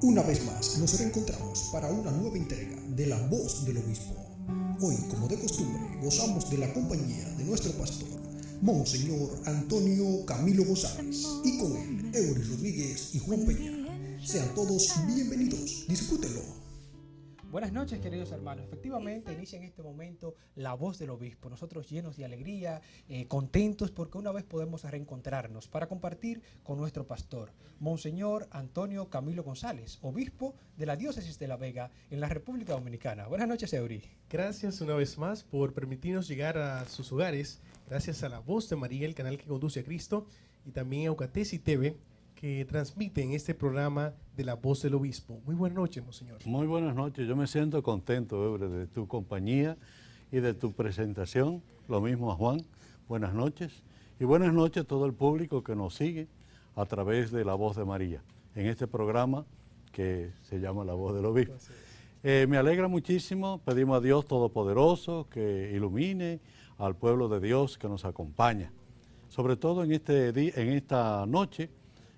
Una vez más nos reencontramos para una nueva entrega de La Voz del Obispo. Hoy, como de costumbre, gozamos de la compañía de nuestro pastor, Monseñor Antonio Camilo González, y con él, Eury Rodríguez y Juan Peña. Sean todos bienvenidos, disfrútenlo. Buenas noches, queridos hermanos. Efectivamente, inicia en este momento La Voz del Obispo. Nosotros llenos de alegría, contentos porque una vez podemos reencontrarnos para compartir con nuestro pastor, Monseñor Antonio Camilo González, obispo de la Diócesis de La Vega en la República Dominicana. Buenas noches, Eury. Gracias una vez más por permitirnos llegar a sus hogares. Gracias a La Voz de María, el canal que conduce a Cristo, y también a Eucatesis TV, que transmiten este programa de La Voz del Obispo. Muy buenas noches, Monseñor. Muy buenas noches. Yo me siento contento, Eury, de tu compañía y de tu presentación. Lo mismo a Juan. Buenas noches. Y buenas noches a todo el público que nos sigue a través de La Voz de María, en este programa que se llama La Voz del Obispo. Me alegra muchísimo. Pedimos a Dios Todopoderoso que ilumine al pueblo de Dios que nos acompaña. Sobre todo en esta noche,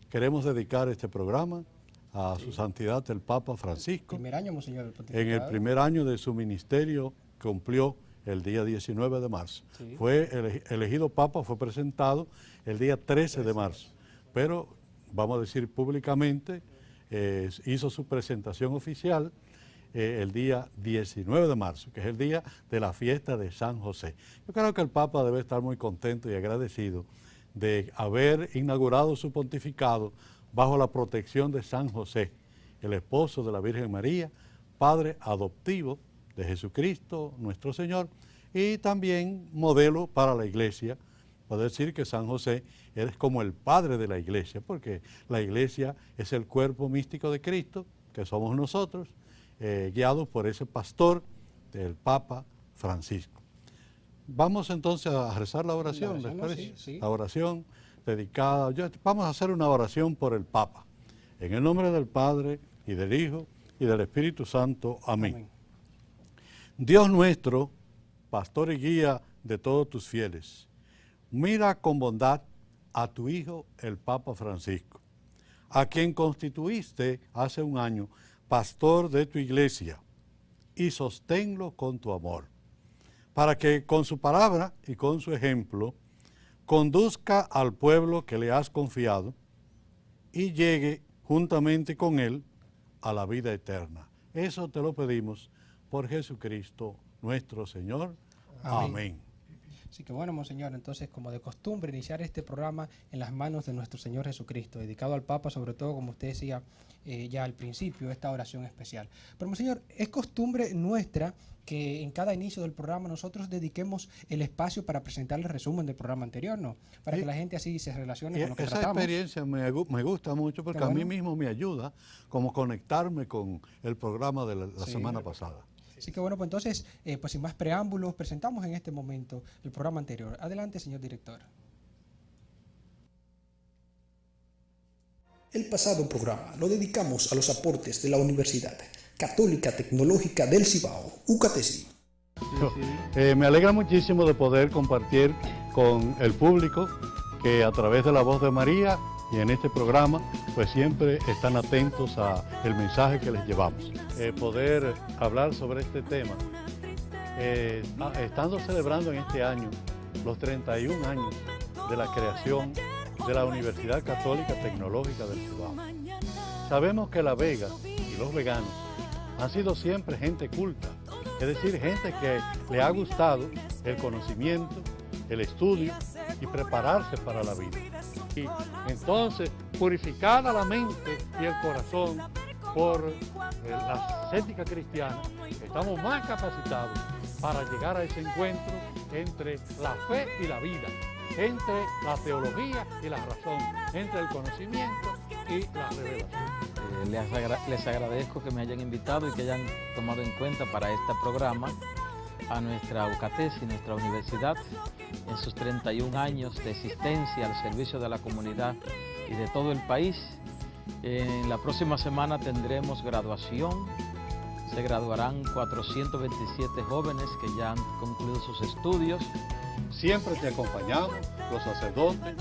queremos dedicar este programa a su santidad el Papa Francisco. Primer año, Monseñor. En el primer año de su ministerio cumplió el día 19 de marzo. Sí. Fue elegido Papa, fue presentado el día 13 de marzo. Pero, vamos a decir públicamente, hizo su presentación oficial el día 19 de marzo, que es el día de la fiesta de San José. Yo creo que el Papa debe estar muy contento y agradecido de haber inaugurado su pontificado bajo la protección de San José, el esposo de la Virgen María, padre adoptivo de Jesucristo, nuestro Señor, y también modelo para la Iglesia. Puede decir que San José es como el padre de la Iglesia, porque la Iglesia es el cuerpo místico de Cristo, que somos nosotros, guiados por ese pastor del Papa Francisco. Vamos entonces a rezar la oración, ¿les parece? Sí. La oración dedicada, vamos a hacer una oración por el Papa. En el nombre del Padre, y del Hijo, y del Espíritu Santo. Amén. Amén. Dios nuestro, pastor y guía de todos tus fieles, mira con bondad a tu Hijo, el Papa Francisco, a quien constituiste hace un año pastor de tu Iglesia, y sosténlo con tu amor, para que con su palabra y con su ejemplo conduzca al pueblo que le has confiado y llegue juntamente con él a la vida eterna. Eso te lo pedimos por Jesucristo nuestro Señor. Amén. Amén. Así que bueno, Monseñor, entonces como de costumbre iniciar este programa en las manos de nuestro Señor Jesucristo, dedicado al Papa, sobre todo como usted decía ya al principio, esta oración especial. Pero Monseñor, es costumbre nuestra que en cada inicio del programa nosotros dediquemos el espacio para presentar el resumen del programa anterior, ¿no? Para que la gente así se relacione con lo que tratamos. Esa experiencia me gusta mucho porque a mí mismo me ayuda como conectarme con el programa de la semana pasada. Así que bueno, pues entonces, pues sin más preámbulos, presentamos en este momento el programa anterior. Adelante, señor director. El pasado programa lo dedicamos a los aportes de la Universidad Católica Tecnológica del Cibao, UCATESI. Me alegra muchísimo de poder compartir con el público que a través de La Voz de María y en este programa pues siempre están atentos al mensaje que les llevamos. Poder hablar sobre este tema, estando celebrando en este año los 31 años de la creación de la Universidad Católica Tecnológica del Cibao. Sabemos que La Vega y los veganos han sido siempre gente culta, es decir, gente que le ha gustado el conocimiento, el estudio y prepararse para la vida. Y entonces, purificada la mente y el corazón por la ética cristiana, estamos más capacitados para llegar a ese encuentro entre la fe y la vida, entre la teología y la razón, entre el conocimiento y la revelación. Les agradezco que me hayan invitado y que hayan tomado en cuenta para este programa a nuestra UCATESI, nuestra universidad, en sus 31 años de existencia al servicio de la comunidad y de todo el país. En la próxima semana tendremos graduación. Se graduarán 427 jóvenes que ya han concluido sus estudios. Siempre te acompañamos, los sacerdotes.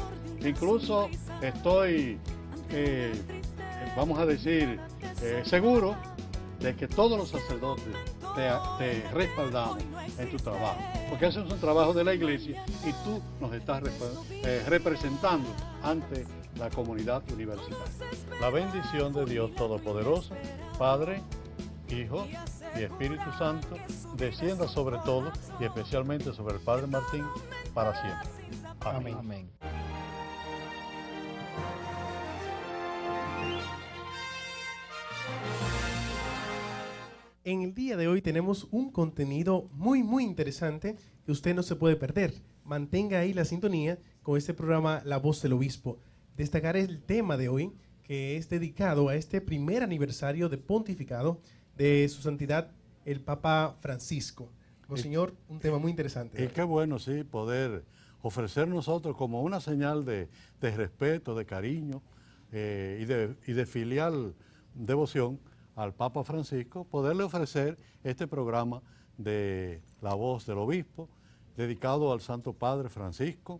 Incluso estoy vamos a decir, seguro de que todos los sacerdotes te respaldamos en tu trabajo, porque ese es un trabajo de la iglesia y tú nos estás representando ante la comunidad universitaria. La bendición de Dios Todopoderoso, Padre, Hijo y Espíritu Santo, descienda sobre todos y especialmente sobre el Padre Martín para siempre. Amén. Amén. En el día de hoy tenemos un contenido muy interesante que usted no se puede perder. Mantenga ahí la sintonía con este programa La Voz del Obispo. Destacar el tema de hoy, que es dedicado a este primer aniversario de pontificado de su santidad el Papa Francisco. Monseñor, un tema muy interesante. Y qué bueno, sí, poder ofrecer nosotros como una señal de respeto, de cariño y de filial devoción al Papa Francisco, poderle ofrecer este programa de La Voz del Obispo, dedicado al Santo Padre Francisco,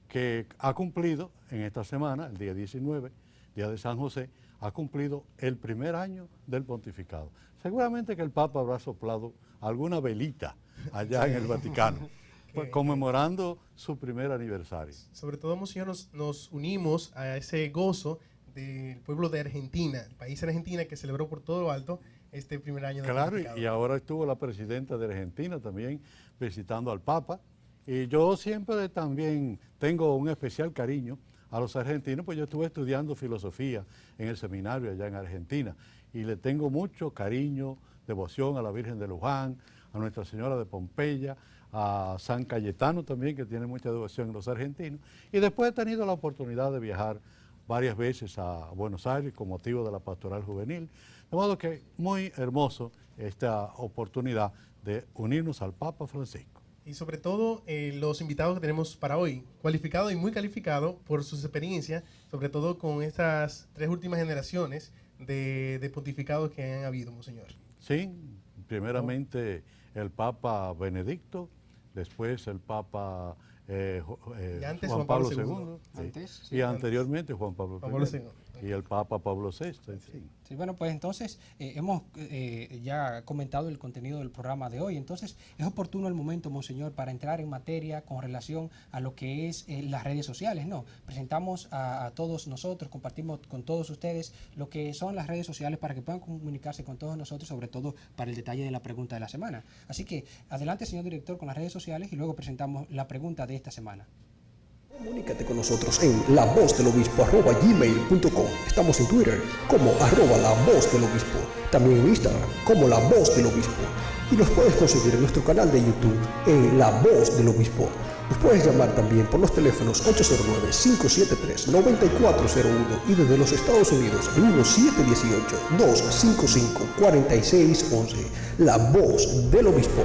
que ha cumplido en esta semana, el día 19, día de San José, ha cumplido el primer año del pontificado. Seguramente que el Papa habrá soplado alguna velita allá en el Vaticano, pues, conmemorando su primer aniversario. Sobre todo, Monseñor, nos unimos a ese gozo del pueblo de Argentina, el país de Argentina que celebró por todo lo alto este primer año del pontificado. Y ahora estuvo la presidenta de Argentina también visitando al Papa. Y yo siempre también tengo un especial cariño a los argentinos, pues yo estuve estudiando filosofía en el seminario allá en Argentina y le tengo mucho cariño, devoción a la Virgen de Luján, a Nuestra Señora de Pompeya, a San Cayetano también, que tiene mucha devoción en los argentinos. Y después he tenido la oportunidad de viajar varias veces a Buenos Aires con motivo de la pastoral juvenil. De modo que muy hermoso esta oportunidad de unirnos al Papa Francisco. Y sobre todo los invitados que tenemos para hoy, cualificado y muy calificado por sus experiencias, sobre todo con estas 3 últimas generaciones de pontificados que han habido, Monseñor. Sí, primeramente el Papa Benedicto, después el Papa Juan Pablo II, Antes, y anteriormente Juan Pablo II, y el Papa Pablo VI. Sí. Sí, bueno, pues entonces hemos ya comentado el contenido del programa de hoy, entonces es oportuno el momento, Monseñor, para entrar en materia con relación a lo que es las redes sociales, ¿no? Presentamos a todos nosotros, compartimos con todos ustedes lo que son las redes sociales para que puedan comunicarse con todos nosotros, sobre todo para el detalle de la pregunta de la semana. Así que adelante, señor director, con las redes sociales y luego presentamos la pregunta de esta semana. Comunícate con nosotros en lavozdelobispo@gmail.com. Estamos en Twitter como @lavozdelobispo, también en Instagram como La Voz del Obispo. Y nos puedes conseguir en nuestro canal de YouTube en La Voz del Obispo. Nos puedes llamar también por los teléfonos 809-573-9401 y desde los Estados Unidos el 1718-255-4611. La Voz del Obispo.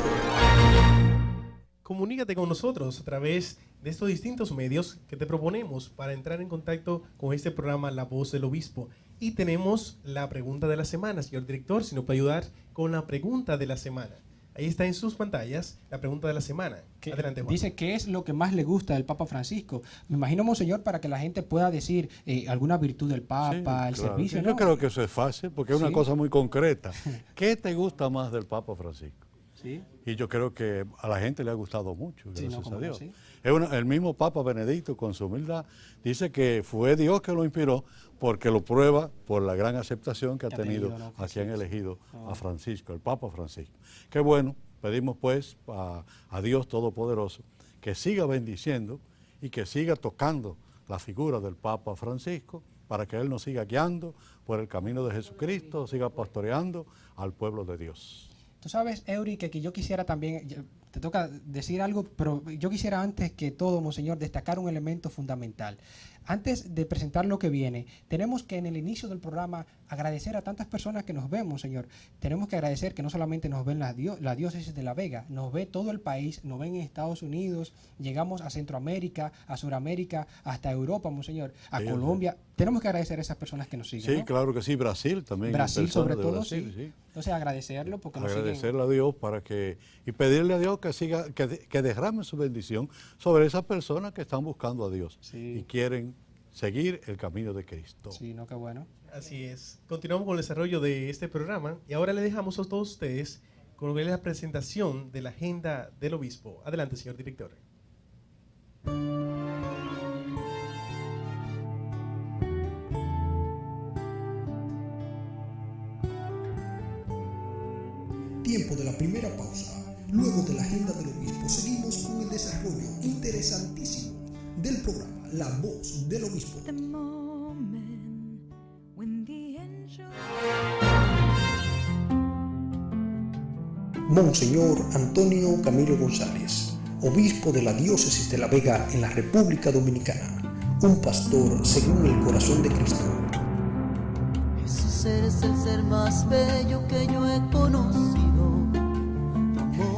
Comunícate con nosotros a través de estos distintos medios que te proponemos para entrar en contacto con este programa La Voz del Obispo. Y tenemos la pregunta de la semana, señor director, si nos puede ayudar con la pregunta de la semana. Ahí está en sus pantallas la pregunta de la semana. Adelante, Juan. Dice, ¿qué es lo que más le gusta del Papa Francisco? Me imagino, Monseñor, para que la gente pueda decir alguna virtud del Papa, Sí, el claro. servicio, Yo ¿no? creo que eso es fácil, porque es una Sí. cosa muy concreta. ¿Qué te gusta más del Papa Francisco? Sí. Y yo creo que a la gente le ha gustado mucho, Sí, gracias no, cómo a no, Dios. sí. El mismo Papa Benedicto, con su humildad, dice que fue Dios que lo inspiró porque lo prueba por la gran aceptación que ha tenido ¿no? a quien ha elegido Ah. a Francisco, el Papa Francisco. Qué bueno, pedimos pues a Dios Todopoderoso que siga bendiciendo y que siga tocando la figura del Papa Francisco para que Él nos siga guiando por el camino de Jesucristo, siga pastoreando al pueblo de Dios. Tú sabes, Eury, que yo quisiera también, te toca decir algo, pero yo quisiera antes que todo, Monseñor, destacar un elemento fundamental. Antes de presentar lo que viene, tenemos que en el inicio del programa agradecer a tantas personas que nos ven, Monseñor. Tenemos que agradecer que no solamente nos ven la diócesis de La Vega, nos ve todo el país, nos ven en Estados Unidos, llegamos a Centroamérica, a Suramérica, hasta Europa, Monseñor, a Sí, Colombia. Tenemos que agradecer a esas personas que nos siguen, Sí, ¿no? claro que sí, Brasil también. Brasil personas sobre de todo, Brasil, sí. Entonces agradecerlo porque nos siguen. Agradecerle a Dios y pedirle a Dios que siga, que derrame su bendición sobre esas personas que están buscando a Dios Sí. y quieren seguir el camino de Cristo. Sí, no, qué bueno. Así es. Continuamos con el desarrollo de este programa y ahora le dejamos a todos ustedes con lo que es la presentación de la agenda del obispo. Adelante, señor director. Tiempo de la primera pausa. Luego de la agenda del obispo, seguimos con el desarrollo interesantísimo del programa La Voz del Obispo. Monseñor Antonio Camilo González, obispo de la diócesis de La Vega en la República Dominicana, un pastor según el corazón de Cristo. Jesús, eres el ser más bello que yo he conocido.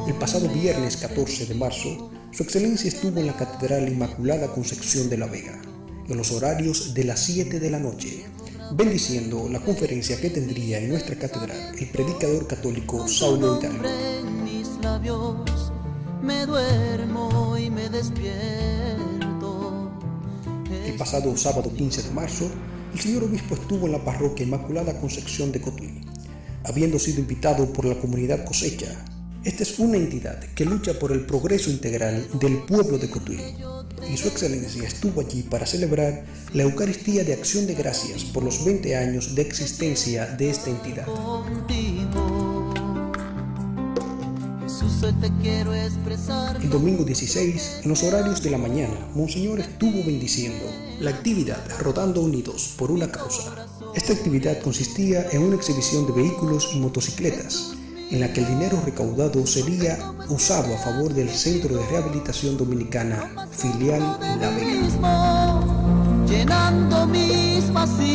El pasado viernes 14 de marzo, Su Excelencia estuvo en la Catedral Inmaculada Concepción de La Vega, en los horarios de las 7 de la noche, bendiciendo la conferencia que tendría en nuestra catedral el predicador católico Saulo Hidalgo. En mis labios me duermo y me despierto. El pasado sábado 15 de marzo, el señor obispo estuvo en la parroquia Inmaculada Concepción de Cotuí, habiendo sido invitado por la comunidad Cosecha. Esta es una entidad que lucha por el progreso integral del pueblo de Cotuí, y Su Excelencia estuvo allí para celebrar la Eucaristía de Acción de Gracias por los 20 años de existencia de esta entidad. Contigo, Jesús, hoy te quiero expresar. El domingo 16, en los horarios de la mañana, Monseñor estuvo bendiciendo la actividad Rodando Unidos por una Causa. Esta actividad consistía en una exhibición de vehículos y motocicletas, en la que el dinero recaudado sería usado a favor del Centro de Rehabilitación Dominicana, filial La Vega. Llenando mis vacíos.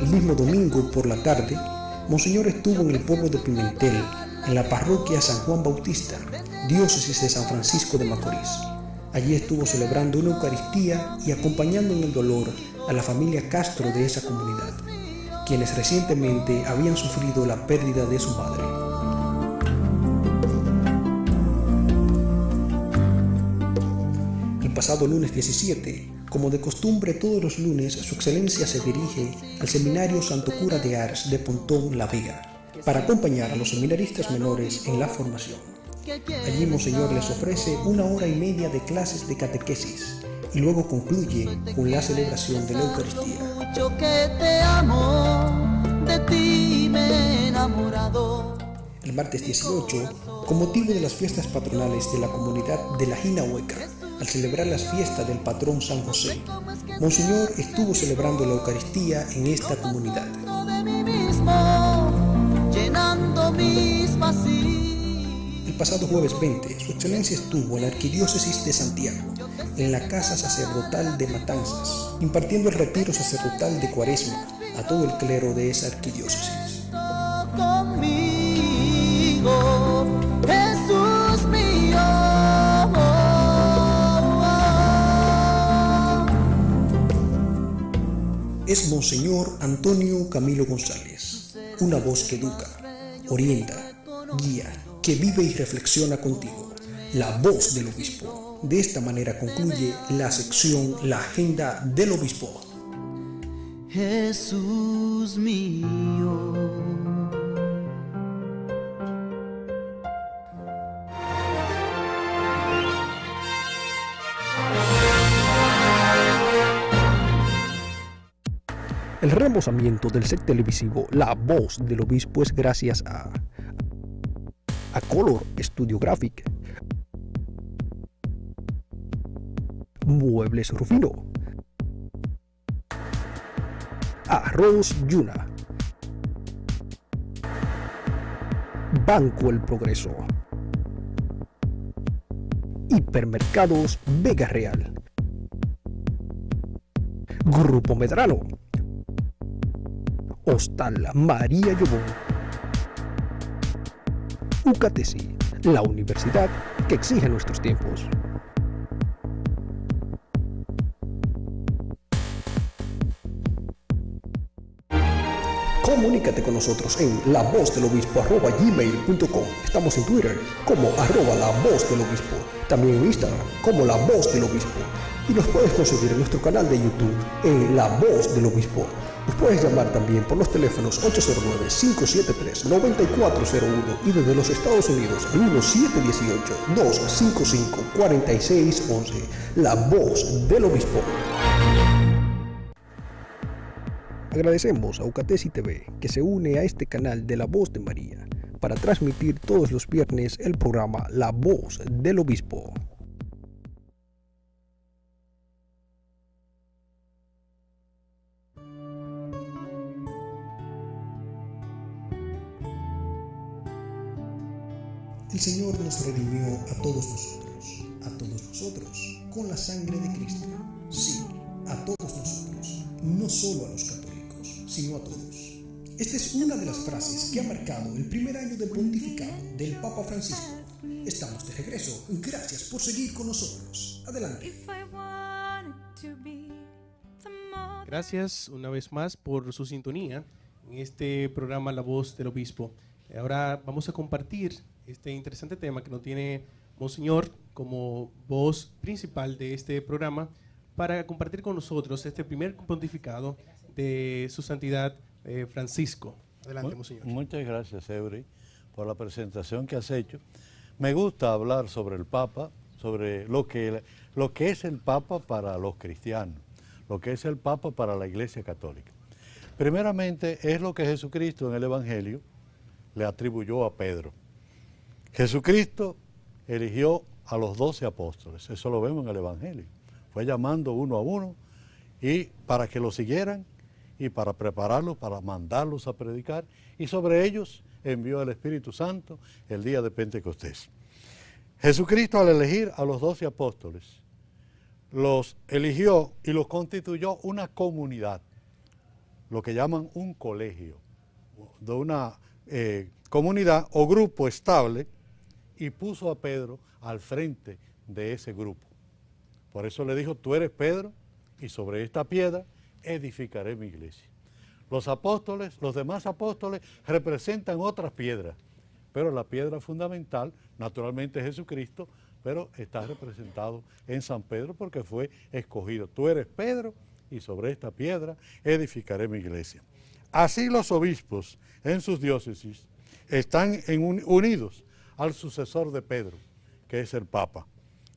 El mismo domingo por la tarde, Monseñor estuvo en el pueblo de Pimentel, en la parroquia San Juan Bautista, diócesis de San Francisco de Macorís. Allí estuvo celebrando una Eucaristía y acompañando en el dolor a la familia Castro de esa comunidad, quienes recientemente habían sufrido la pérdida de su madre. El pasado lunes 17, como de costumbre todos los lunes, Su Excelencia se dirige al Seminario Santo Cura de Ars de Pontón, La Vega, para acompañar a los seminaristas menores en la formación. Allí Monseñor les ofrece 1 hora y media de clases de catequesis y luego concluye con la celebración de la Eucaristía. Mucho que te amo, de ti me he enamorado. El martes 18, con motivo de las fiestas patronales de la comunidad de la Jinahueca, al celebrar las fiestas del patrón San José, Monseñor estuvo celebrando la Eucaristía en esta comunidad. De mí mismo, llenando mis vacíos. El pasado jueves 20, Su Excelencia estuvo en la Arquidiócesis de Santiago, en la Casa Sacerdotal de Matanzas, impartiendo el retiro sacerdotal de Cuaresma a todo el clero de esa arquidiócesis. Conmigo, Jesús mío. Es Monseñor Antonio Camilo González, una voz que educa, orienta, guía, que vive y reflexiona contigo, la voz del obispo. De esta manera concluye la sección La Agenda del Obispo. Jesús mío. El reembolsamiento del set televisivo La Voz del Obispo es gracias a Color Studio Graphic, Muebles Rufino, Arroz Yuna, Banco El Progreso, Hipermercados Vega Real, Grupo Medrano, Hostal María Llobón, UCATESI, la universidad que exige nuestros tiempos. Comunícate con nosotros en lavozdelobispo@gmail.com. Estamos en Twitter como @lavozdelobispo. También en Instagram como La Voz del Obispo. y nos puedes conseguir en nuestro canal de YouTube en La Voz del Obispo. Nos puedes llamar también por los teléfonos 809-573-9401 y desde los Estados Unidos al 1718-255-4611. La Voz del Obispo. Agradecemos a Eucatesi TV que se une a este canal de La Voz de María para transmitir todos los viernes el programa La Voz del Obispo. El Señor nos redimió a todos nosotros, con la sangre de Cristo. Sí, a todos nosotros, no solo a los católicos, sino a todos. Esta es una de las frases que ha marcado el primer año del pontificado del Papa Francisco. Estamos de regreso. Gracias por seguir con nosotros. Adelante. Gracias una vez más por su sintonía en este programa La Voz del Obispo. Ahora vamos a compartir este interesante tema que nos tiene Monseñor como voz principal de este programa para compartir con nosotros este primer pontificado de su santidad Francisco. Adelante, Monseñor. Muchas gracias, Eury, por la presentación que has hecho. Me gusta hablar sobre el Papa, sobre lo que es el Papa para los cristianos, lo que es el Papa para la Iglesia Católica. Primeramente, es lo que Jesucristo en el Evangelio le atribuyó a Pedro. Jesucristo eligió a los 12 apóstoles, eso lo vemos en el Evangelio. Fue llamando uno a uno y para que lo siguieran y para prepararlos, para mandarlos a predicar, y sobre ellos envió el Espíritu Santo el día de Pentecostés. Jesucristo, al elegir a los 12 apóstoles, los eligió y los constituyó una comunidad, lo que llaman un colegio, de una comunidad o grupo estable, y puso a Pedro al frente de ese grupo. Por eso le dijo: tú eres Pedro, y sobre esta piedra edificaré mi iglesia. Los apóstoles, los demás apóstoles, representan otras piedras, pero la piedra fundamental, naturalmente, es Jesucristo, pero está representado en San Pedro porque fue escogido. Tú eres Pedro, y sobre esta piedra edificaré mi iglesia. Así los obispos en sus diócesis están unidos al sucesor de Pedro, que es el Papa,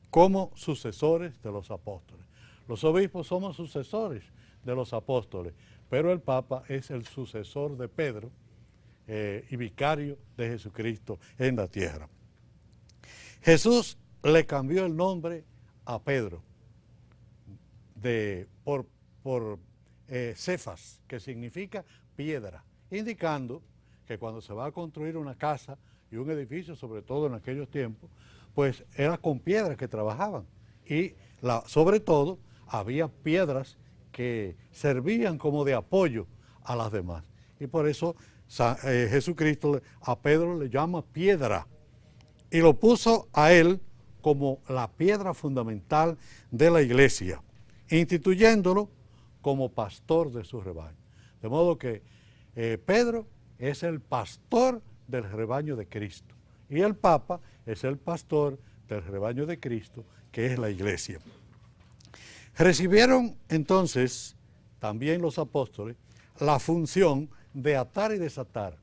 como sucesores de los apóstoles. Los obispos somos sucesores de los apóstoles, pero el Papa es el sucesor de Pedro y vicario de Jesucristo en la tierra. Jesús le cambió el nombre a Pedro por Cefas, que significa piedra, indicando que cuando se va a construir una casa y un edificio, sobre todo en aquellos tiempos, pues era con piedras que trabajaban y sobre todo había piedras que servían como de apoyo a las demás. Y por eso Jesucristo a Pedro le llama piedra y lo puso a él como la piedra fundamental de la iglesia, instituyéndolo como pastor de su rebaño. De modo que Pedro es el pastor del rebaño de Cristo y el Papa es el pastor del rebaño de Cristo, que es la iglesia. Recibieron entonces también los apóstoles la función de atar y desatar,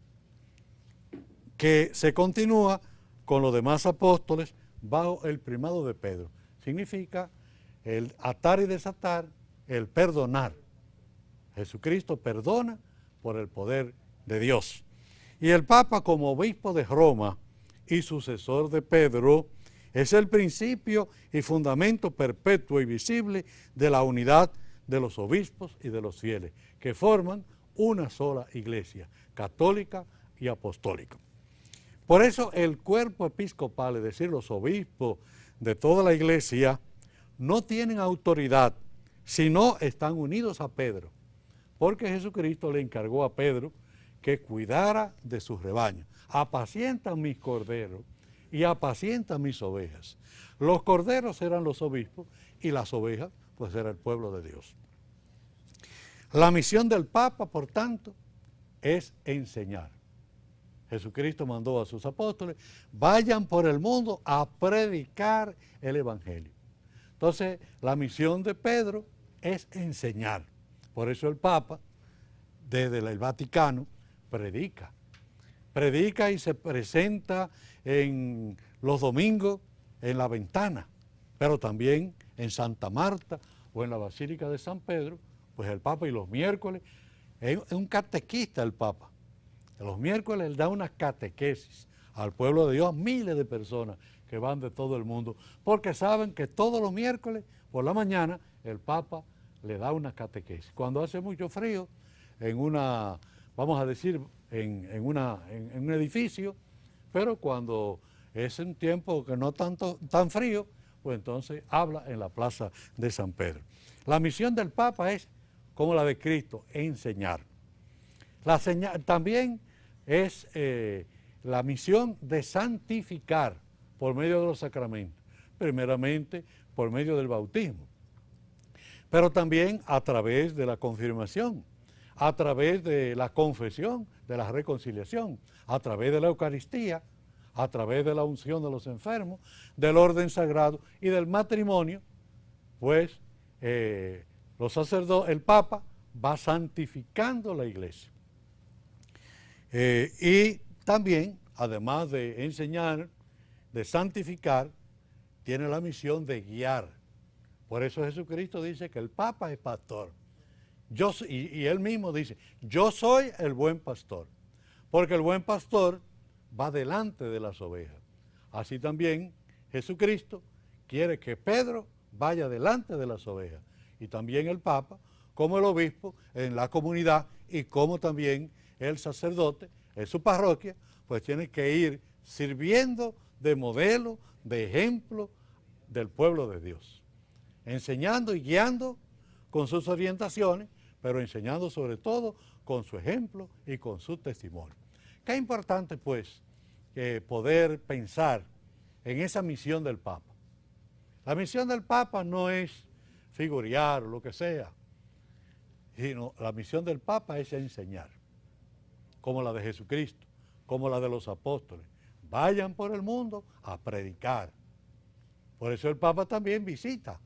que se continúa con los demás apóstoles bajo el primado de Pedro. Significa el atar y desatar, el perdonar. Jesucristo perdona por el poder de Dios. Y el Papa, como obispo de Roma y sucesor de Pedro, es el principio y fundamento perpetuo y visible de la unidad de los obispos y de los fieles, que forman una sola iglesia, católica y apostólica. Por eso el cuerpo episcopal, es decir, los obispos de toda la iglesia, no tienen autoridad si no están unidos a Pedro, porque Jesucristo le encargó a Pedro que cuidara de sus rebaños. Apacientan mis corderos y apacientan mis ovejas. Los corderos eran los obispos y las ovejas pues era el pueblo de Dios. La misión del Papa, por tanto, es enseñar. Jesucristo mandó a sus apóstoles: vayan por el mundo a predicar el Evangelio. Entonces, la misión de Pedro es enseñar. Por eso el Papa, desde el Vaticano, predica. Predica y se presenta en los domingos en la ventana, pero también en Santa Marta o en la Basílica de San Pedro, pues el Papa, y los miércoles, es un catequista el Papa. Los miércoles él da una catequesis al pueblo de Dios, miles de personas que van de todo el mundo, porque saben que todos los miércoles por la mañana el Papa le da una catequesis. Cuando hace mucho frío, en una, vamos a decir, en un edificio, pero cuando es un tiempo que no tan frío, pues entonces habla en la plaza de San Pedro. La misión del Papa es, como la de Cristo, enseñar. También es la misión de santificar por medio de los sacramentos, primeramente por medio del bautismo, pero también a través de la confirmación, a través de la confesión, de la reconciliación, a través de la Eucaristía, a través de la unción de los enfermos, del orden sagrado y del matrimonio, pues los sacerdotes, el Papa va santificando la Iglesia. Y también, además de enseñar, de santificar, tiene la misión de guiar. Por eso Jesucristo dice que el Papa es pastor. Y él mismo dice, yo soy el buen pastor, porque el buen pastor va delante de las ovejas. Así también Jesucristo quiere que Pedro vaya delante de las ovejas, y también el Papa, como el obispo en la comunidad, y como también el sacerdote en su parroquia, pues tiene que ir sirviendo de modelo, de ejemplo del pueblo de Dios, enseñando y guiando con sus orientaciones, pero enseñando sobre todo con su ejemplo y con su testimonio. Qué importante, pues, poder pensar en esa misión del Papa. La misión del Papa no es figurear o lo que sea, sino la misión del Papa es enseñar, como la de Jesucristo, como la de los apóstoles. Vayan por el mundo a predicar. Por eso el Papa también visita.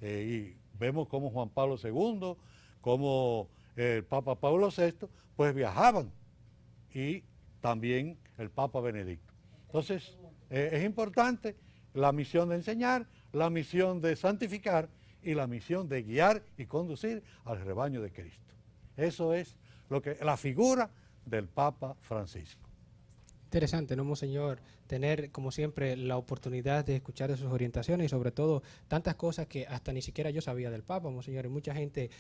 Y vemos cómo Juan Pablo II, como el Papa Pablo VI, pues viajaban. Y también el Papa Benedicto. Entonces, es importante la misión de enseñar, la misión de santificar y la misión de guiar y conducir al rebaño de Cristo. Eso es la figura del Papa Francisco. Interesante, ¿no, Monseñor? Tener, como siempre, la oportunidad de escuchar de sus orientaciones y sobre todo tantas cosas que hasta ni siquiera yo sabía del Papa, Monseñor. Y mucha gente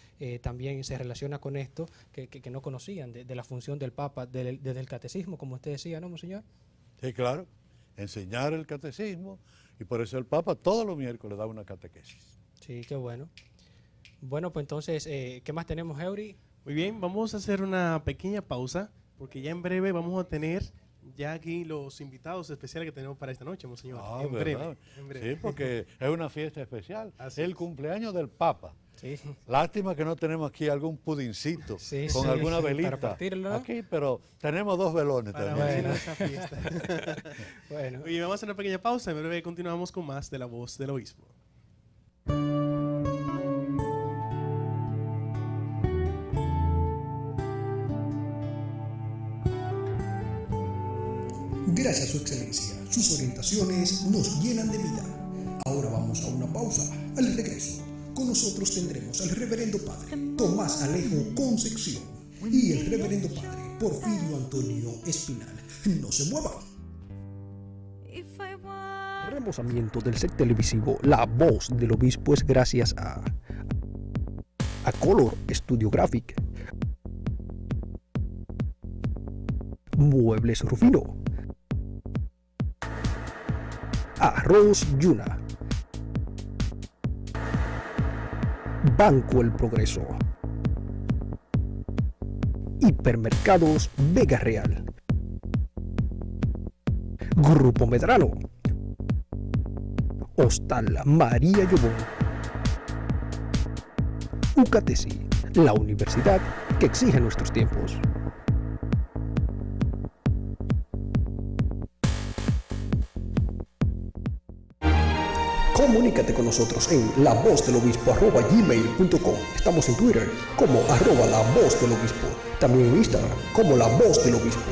también se relaciona con esto que no conocían de la función del Papa desde el catecismo, como usted decía, ¿no, Monseñor? Sí, claro. Enseñar el catecismo, y por eso el Papa todos los miércoles da una catequesis. Sí, qué bueno. Bueno, pues entonces, ¿qué más tenemos, Eury? Muy bien, vamos a hacer una pequeña pausa, porque ya en breve vamos a tener ya aquí los invitados especiales que tenemos para esta noche, Monseñor. En breve. Sí, porque es una fiesta especial. Así el cumpleaños del Papa. Sí. Lástima que no tenemos aquí algún pudincito con alguna velita para partirlo, ¿no? aquí, pero tenemos 2 velones para también. esa fiesta. Bueno. Y vamos a hacer una pequeña pausa, en breve continuamos con más de La Voz del Obispo. Gracias, Su Excelencia. Sus orientaciones nos llenan de vida. Ahora vamos a una pausa. Al regreso, con nosotros tendremos al Reverendo Padre Tomás Alejo Concepción y el Reverendo Padre Porfirio Antonio Espinal. No se muevan. Remozamiento del set televisivo La Voz del Obispo es gracias a Color Studio Graphic, Muebles Rufino, Arroz Yuna, Banco El Progreso, Hipermercados Vega Real, Grupo Medrano, Hostal María Llobón, UCATESI, la universidad que exige nuestros tiempos. Comunícate con nosotros en lavozdelobispo@gmail.com. Estamos en Twitter como @lavozdelobispo. También en Instagram como La Voz del Obispo.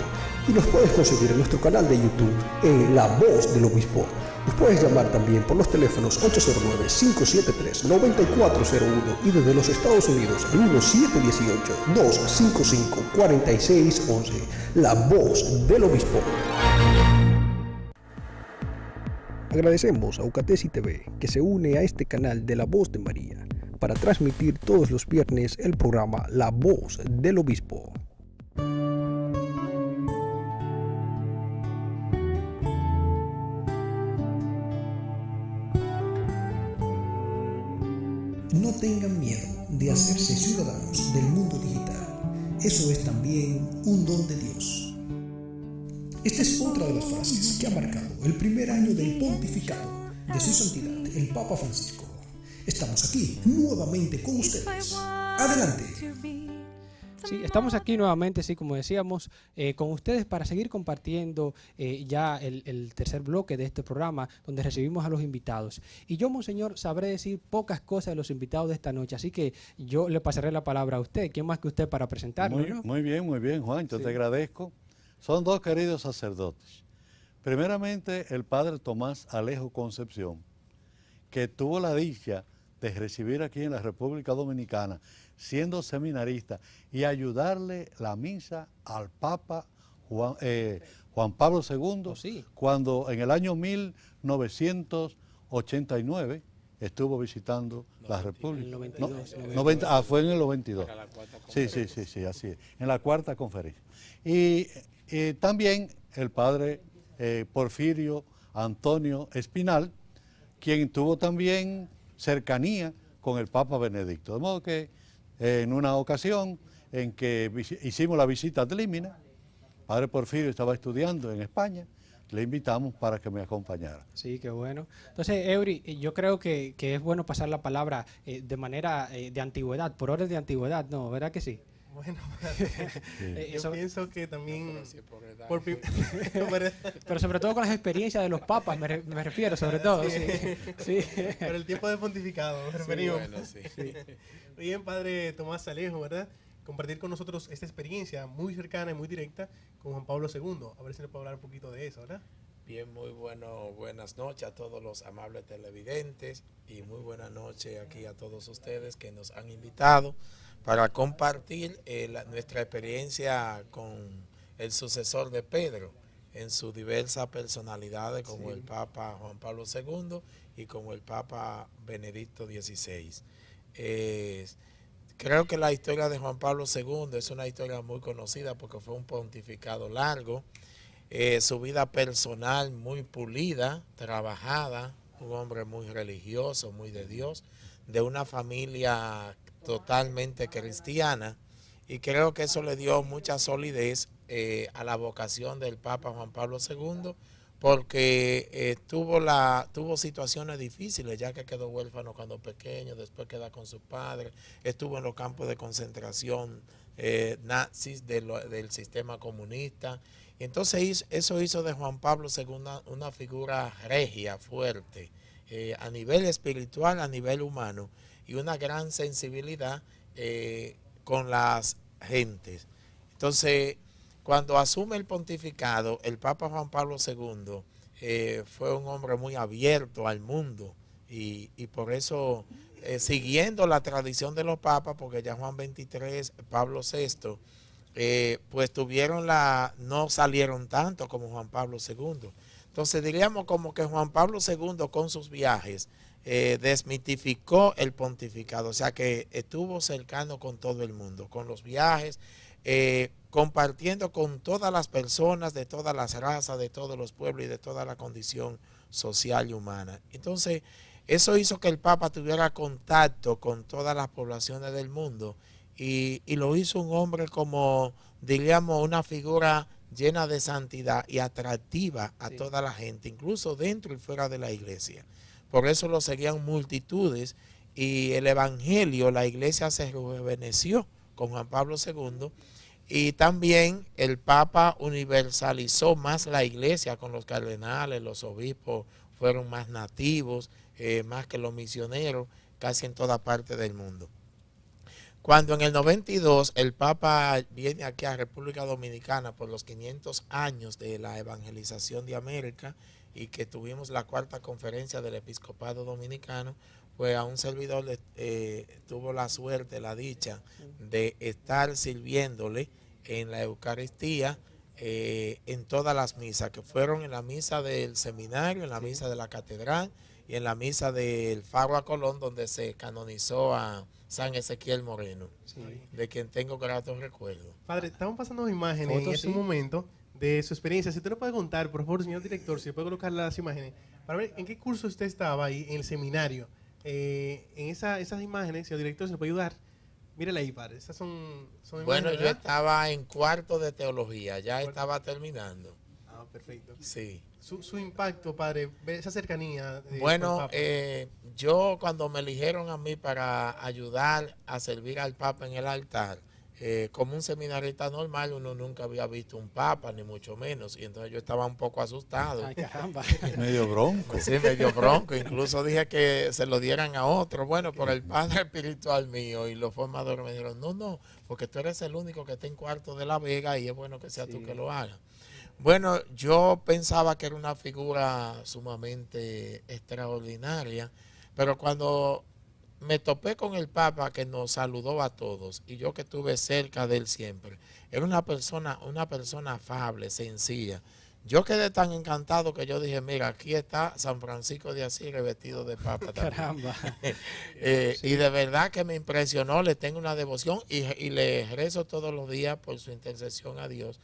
Y nos puedes conseguir en nuestro canal de YouTube en La Voz del Obispo. Nos puedes llamar también por los teléfonos 809-573-9401 y desde los Estados Unidos al 1718-255-4611. La Voz del Obispo. Agradecemos a Ucatesi TV que se une a este canal de La Voz de María para transmitir todos los viernes el programa La Voz del Obispo. No tengan miedo de hacerse ciudadanos del mundo digital. Eso es también un don de Dios. Esta es otra de las frases que ha marcado el primer año del pontificado de su santidad, el Papa Francisco. Estamos aquí nuevamente con ustedes. Adelante. Sí, estamos aquí nuevamente, sí, como decíamos, con ustedes para seguir compartiendo ya el tercer bloque de este programa, donde recibimos a los invitados. Y yo, monseñor, sabré decir pocas cosas de los invitados de esta noche, así que yo le pasaré la palabra a usted. ¿Quién más que usted para presentarnos? Muy bien, Juan, yo te agradezco. Son dos queridos sacerdotes. Primeramente, el padre Tomás Alejo Concepción, que tuvo la dicha de recibir aquí en la República Dominicana, siendo seminarista, y ayudarle la misa al Papa Juan Pablo II, cuando en el año 1989 estuvo visitando la República. En el 92. Fue en el 92. Sí, así es, en la cuarta conferencia. Y también el padre Porfirio Antonio Espinal, quien tuvo también cercanía con el Papa Benedicto. De modo que en una ocasión en que hicimos la visita a Límina, padre Porfirio estaba estudiando en España, le invitamos para que me acompañara. Sí, qué bueno. Entonces, Eury, yo creo que es bueno pasar la palabra de manera de antigüedad, por orden de antigüedad, ¿no? ¿Verdad que sí? Bueno, yo pienso que también pero sobre todo con las experiencias de los papas, me refiero, sobre todo. Sí. Por el tiempo de pontificado, me referimos. Bien, padre Tomás Alejo, ¿verdad? Compartir con nosotros esta experiencia muy cercana y muy directa con Juan Pablo II. A ver si le puedo hablar un poquito de eso, ¿verdad? Bien, buenas noches a todos los amables televidentes y muy buenas noches aquí a todos ustedes que nos han invitado para compartir nuestra experiencia con el sucesor de Pedro en sus diversas personalidades, como el Papa Juan Pablo II y como el Papa Benedicto XVI. Creo que la historia de Juan Pablo II es una historia muy conocida porque fue un pontificado largo, su vida personal muy pulida, trabajada, un hombre muy religioso, muy de Dios, de una familia totalmente cristiana, y creo que eso le dio mucha solidez a la vocación del Papa Juan Pablo II, porque tuvo situaciones difíciles, ya que quedó huérfano cuando pequeño, después queda con su padre, estuvo en los campos de concentración nazis del sistema comunista. Entonces eso hizo de Juan Pablo II una figura regia, fuerte, a nivel espiritual, a nivel humano, y una gran sensibilidad con las gentes. Entonces, cuando asume el pontificado, el Papa Juan Pablo II fue un hombre muy abierto al mundo, y por eso, siguiendo la tradición de los papas, porque ya Juan XXIII, Pablo VI, pues no salieron tanto como Juan Pablo II. Entonces diríamos como que Juan Pablo II con sus viajes desmitificó el pontificado, o sea que estuvo cercano con todo el mundo, con los viajes, compartiendo con todas las personas de todas las razas, de todos los pueblos y de toda la condición social y humana. Entonces eso hizo que el Papa tuviera contacto con todas las poblaciones del mundo, y lo hizo un hombre como, diríamos, una figura llena de santidad y atractiva a toda la gente, incluso dentro y fuera de la iglesia. Por eso lo seguían multitudes, y el evangelio, la iglesia se rejuveneció con Juan Pablo II, y también el Papa universalizó más la iglesia con los cardenales, los obispos fueron más nativos, más que los misioneros, casi en toda parte del mundo. Cuando en el 92 el Papa viene aquí a República Dominicana por los 500 años de la evangelización de América y que tuvimos la 4ª conferencia del Episcopado Dominicano, pues a un servidor tuvo la suerte, la dicha de estar sirviéndole en la Eucaristía en todas las misas, que fueron en la misa del seminario, en la misa de la catedral y en la misa del Faro a Colón, donde se canonizó a San Ezequiel Moreno, de quien tengo gratos recuerdos. Padre, estamos pasando imágenes en este momento de su experiencia. Si usted nos puede contar, por favor, señor director, si puede colocar las imágenes, para ver en qué curso usted estaba ahí en el seminario. En esas imágenes, señor director, ¿se nos puede ayudar? Mírala ahí, padre. Esas son imágenes, bueno, yo ¿verdad? estaba en 4º de teología, ya estaba terminando. Ah, perfecto. Sí. Su impacto, padre, ver esa cercanía. Bueno, yo cuando me eligieron a mí para ayudar a servir al Papa en el altar, como un seminarista normal, uno nunca había visto un Papa, ni mucho menos, y entonces yo estaba un poco asustado. Ay, caramba. Medio bronco. Sí, medio bronco, incluso dije que se lo dieran a otro, bueno, por el padre espiritual mío, y los formadores me dijeron, no, porque tú eres el único que está en 4º de La Vega y es bueno que sea tú que lo hagas. Bueno, yo pensaba que era una figura sumamente extraordinaria, pero cuando me topé con el Papa, que nos saludó a todos, y yo que estuve cerca de él siempre, era una persona afable, sencilla. Yo quedé tan encantado que yo dije, mira, aquí está San Francisco de Asís revestido de Papa también. Caramba. Y de verdad que me impresionó, le tengo una devoción y le rezo todos los días por su intercesión a Dios.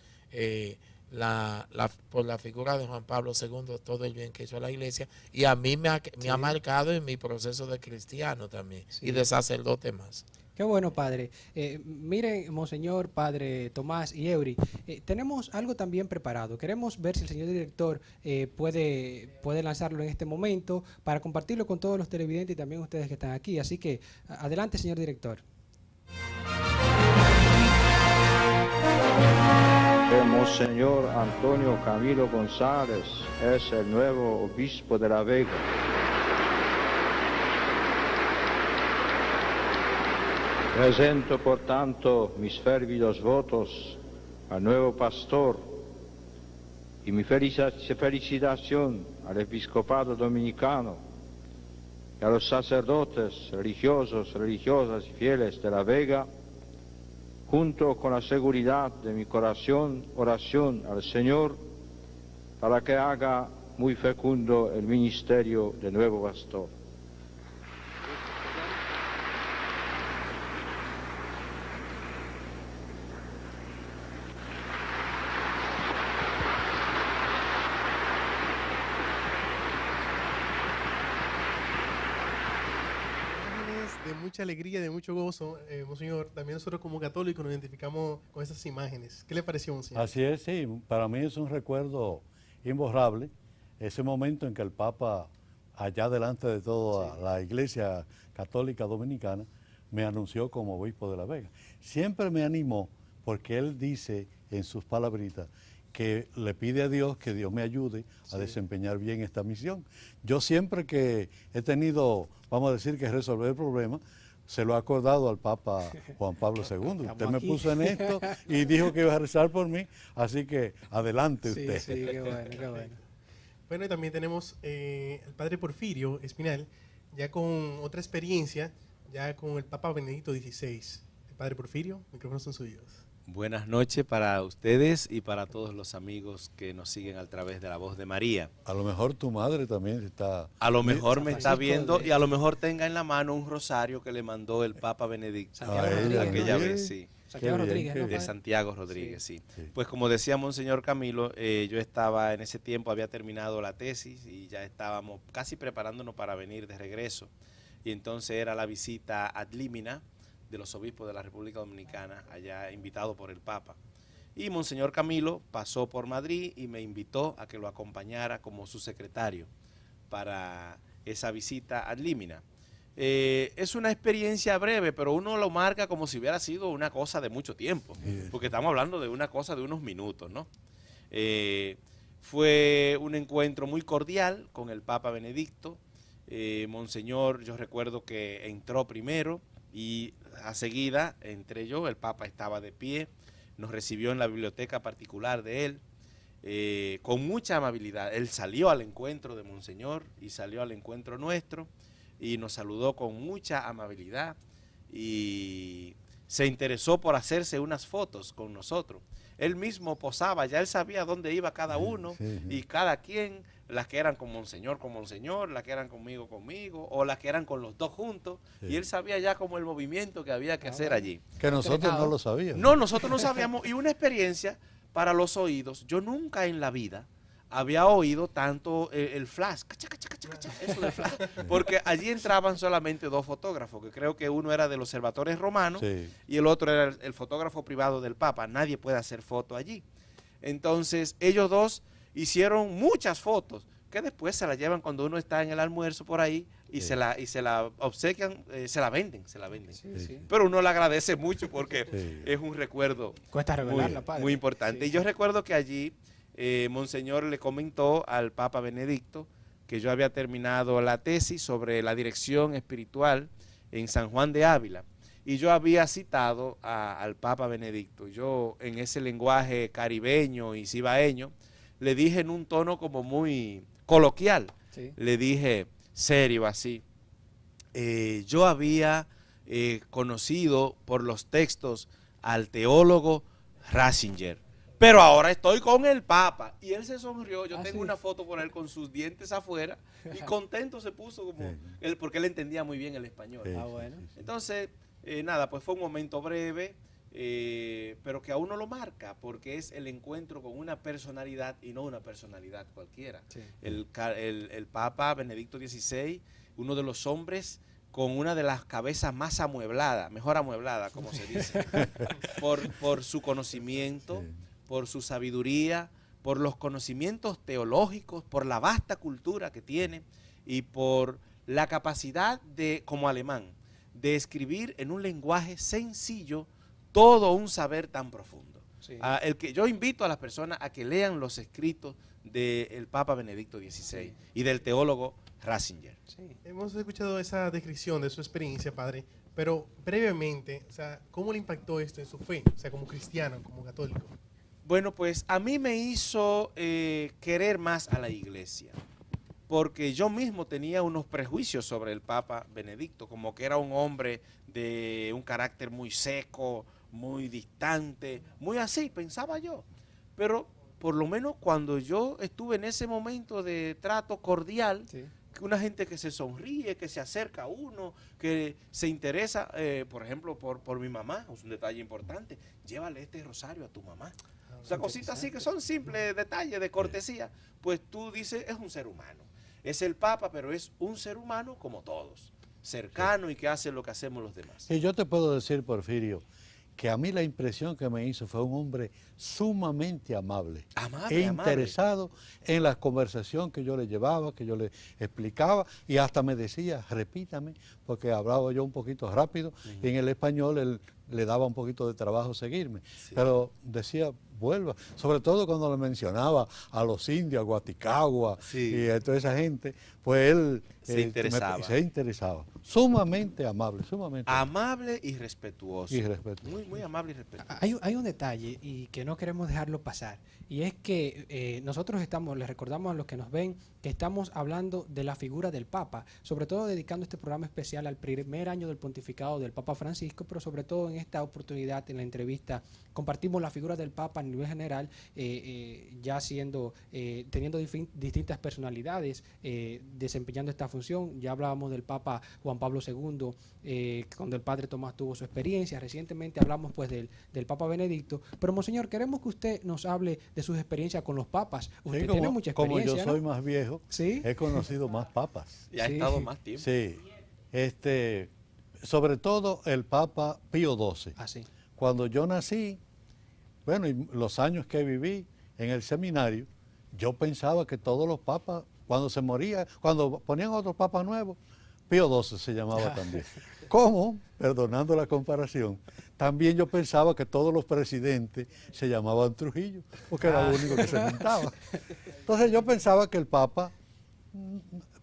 Por la figura de Juan Pablo II, todo el bien que hizo a la iglesia, y a mí me ha marcado en mi proceso de cristiano también, y de sacerdote más. Qué bueno, padre. Miren, monseñor, padre Tomás y Eury, tenemos algo también preparado. Queremos ver si el señor director puede lanzarlo en este momento para compartirlo con todos los televidentes y también ustedes que están aquí. Así que, adelante, señor director. El Monseñor Antonio Camilo González es el nuevo obispo de La Vega. Presento, por tanto, mis férvidos votos al nuevo pastor y mi felicitación al episcopado dominicano y a los sacerdotes religiosos, religiosas y fieles de La Vega, junto con la seguridad de mi corazón, oración al Señor, para que haga muy fecundo el ministerio de nuevo pastor. De mucha alegría, de mucho gozo, monseñor. También nosotros como católicos nos identificamos con esas imágenes. ¿Qué le pareció, monseñor? Así es, sí. Para mí es un recuerdo imborrable. Ese momento en que el Papa, allá delante de toda la Iglesia Católica Dominicana, me anunció como obispo de La Vega. Siempre me animó porque él dice en sus palabritas que le pide a Dios que Dios me ayude a desempeñar bien esta misión. Yo siempre que he tenido, vamos a decir, que resolver el problema, se lo ha acordado al Papa Juan Pablo II. Usted me puso en esto y dijo que iba a rezar por mí, así que adelante usted. Sí, qué bueno, qué bueno. Bueno, y también tenemos al padre Porfirio Espinal, ya con otra experiencia, ya con el Papa Benedicto XVI. El padre Porfirio, micrófonos son suyos. Buenas noches para ustedes y para todos los amigos que nos siguen a través de La Voz de María. A lo mejor tu madre también está... A lo mejor me está viendo y a lo mejor tenga en la mano un rosario que le mandó el Papa Benedicto aquella vez, sí. Santiago Rodríguez, ¿no? De Santiago Rodríguez, sí. Sí. Pues como decía Monseñor Camilo, yo estaba en ese tiempo, había terminado la tesis y ya estábamos casi preparándonos para venir de regreso. Y entonces era la visita ad limina de los obispos de la República Dominicana, allá invitado por el Papa. Y Monseñor Camilo pasó por Madrid y me invitó a que lo acompañara como su secretario para esa visita ad limina. Es una experiencia breve, pero uno lo marca como si hubiera sido una cosa de mucho tiempo, porque estamos hablando de una cosa de unos minutos, ¿no? Fue un encuentro muy cordial con el Papa Benedicto, Monseñor, yo recuerdo que entró primero y a seguida entré yo, el Papa estaba de pie, nos recibió en la biblioteca particular de él, con mucha amabilidad. Él salió al encuentro de Monseñor y salió al encuentro nuestro y nos saludó con mucha amabilidad y se interesó por hacerse unas fotos con nosotros. Él mismo posaba, ya él sabía dónde iba cada uno y cada quien, las que eran con Monseñor, las que eran conmigo, o las que eran con los dos juntos, y él sabía ya como el movimiento que había que hacer allí. Que nosotros no lo sabíamos. No, nosotros no sabíamos, y una experiencia para los oídos. Yo nunca en la vida había oído tanto el flash, eso del flash, porque allí entraban solamente dos fotógrafos, que creo que uno era del Observatorio Romano y el otro era el fotógrafo privado del Papa. Nadie puede hacer foto allí. Entonces ellos dos hicieron muchas fotos que después se las llevan cuando uno está en el almuerzo por ahí y se la obsequian, se la venden. Pero uno le agradece mucho porque es un recuerdo muy importante. Y yo recuerdo que allí Monseñor le comentó al Papa Benedicto que yo había terminado la tesis sobre la dirección espiritual en San Juan de Ávila y yo había citado al Papa Benedicto. Yo en ese lenguaje caribeño y cibaeño le dije en un tono como muy coloquial, le dije serio así, yo había conocido por los textos al teólogo Ratzinger, pero ahora estoy con el Papa. Y él se sonrió. Yo tengo una foto con él con sus dientes afuera y contento se puso como él, porque él entendía muy bien el español. Bueno. Entonces, nada, pues fue un momento breve, pero que a uno lo marca porque es el encuentro con una personalidad y no una personalidad cualquiera. El Papa Benedicto XVI, uno de los hombres con una de las cabezas más amuebladas, mejor amueblada, como se dice, por su conocimiento, por su sabiduría, por los conocimientos teológicos, por la vasta cultura que tiene y por la capacidad de, como alemán, de escribir en un lenguaje sencillo todo un saber tan profundo. El que yo invito a las personas a que lean los escritos del Papa Benedicto XVI y del teólogo Ratzinger. Hemos escuchado esa descripción de su experiencia, padre, pero brevemente, o sea, ¿cómo le impactó esto en su fe? O sea, como cristiano, como católico. Bueno, pues a mí me hizo querer más a la iglesia, porque yo mismo tenía unos prejuicios sobre el Papa Benedicto, como que era un hombre de un carácter muy seco, muy distante, muy así, pensaba yo. Pero por lo menos cuando yo estuve en ese momento de trato cordial, una gente que se sonríe, que se acerca a uno, que se interesa, por ejemplo, por mi mamá, es un detalle importante, llévale este rosario a tu mamá. O sea, cositas así que son simples detalles de cortesía, pues tú dices, es un ser humano. Es el Papa, pero es un ser humano como todos, cercano y que hace lo que hacemos los demás. Y yo te puedo decir, Porfirio, que a mí la impresión que me hizo fue un hombre sumamente amable e interesado en la conversación que yo le llevaba, que yo le explicaba, y hasta me decía, repítame, porque hablaba yo un poquito rápido, y en el español él le daba un poquito de trabajo seguirme, pero decía, vuelva, sobre todo cuando le mencionaba a los indios, a Guaticagua y a toda esa gente, pues él se interesaba. Sumamente amable, sumamente amable y respetuoso. Muy amable y respetuoso. Hay un detalle y que no queremos dejarlo pasar, y es que nosotros les recordamos a los que nos ven que estamos hablando de la figura del Papa, sobre todo dedicando este programa especial al primer año del pontificado del Papa Francisco, pero sobre todo en esta oportunidad, en la entrevista, compartimos la figura del Papa a nivel general, ya teniendo distintas personalidades, desempeñando esta función. Ya hablábamos del Papa Juan Pablo II, cuando el Padre Tomás tuvo su experiencia. Recientemente hablamos pues del Papa Benedicto, pero Monseñor, queremos que usted nos hable de sus experiencias con los papas. Usted tiene mucha experiencia, como yo soy más viejo, he conocido más papas. Y ha estado más tiempo. Sí, sobre todo el Papa Pío XII. Cuando yo nací, bueno, y los años que viví en el seminario, yo pensaba que todos los papas, cuando se moría, cuando ponían otros papas nuevos, Pío XII se llamaba también. ¿Cómo? Perdonando la comparación, también yo pensaba que todos los presidentes se llamaban Trujillo, porque era lo único que se juntaba. Entonces yo pensaba que el Papa,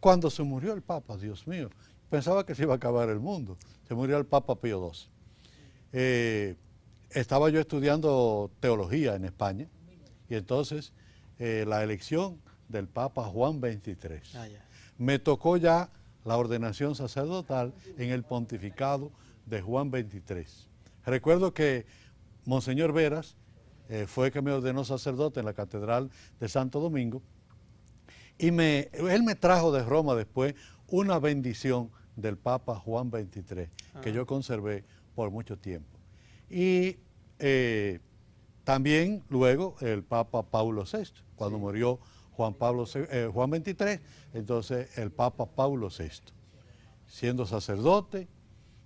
cuando se murió el Papa, Dios mío, pensaba que se iba a acabar el mundo. Se murió el Papa Pío XII. Estaba yo estudiando teología en España y entonces la elección del Papa Juan XXIII. Me tocó ya la ordenación sacerdotal en el pontificado de Juan XXIII. Recuerdo que Monseñor Veras fue que me ordenó sacerdote en la Catedral de Santo Domingo y él me trajo de Roma después una bendición del Papa Juan XXIII que yo conservé por mucho tiempo. Y también luego el Papa Paulo VI, cuando murió Juan XXIII, entonces el Papa Paulo VI, siendo sacerdote,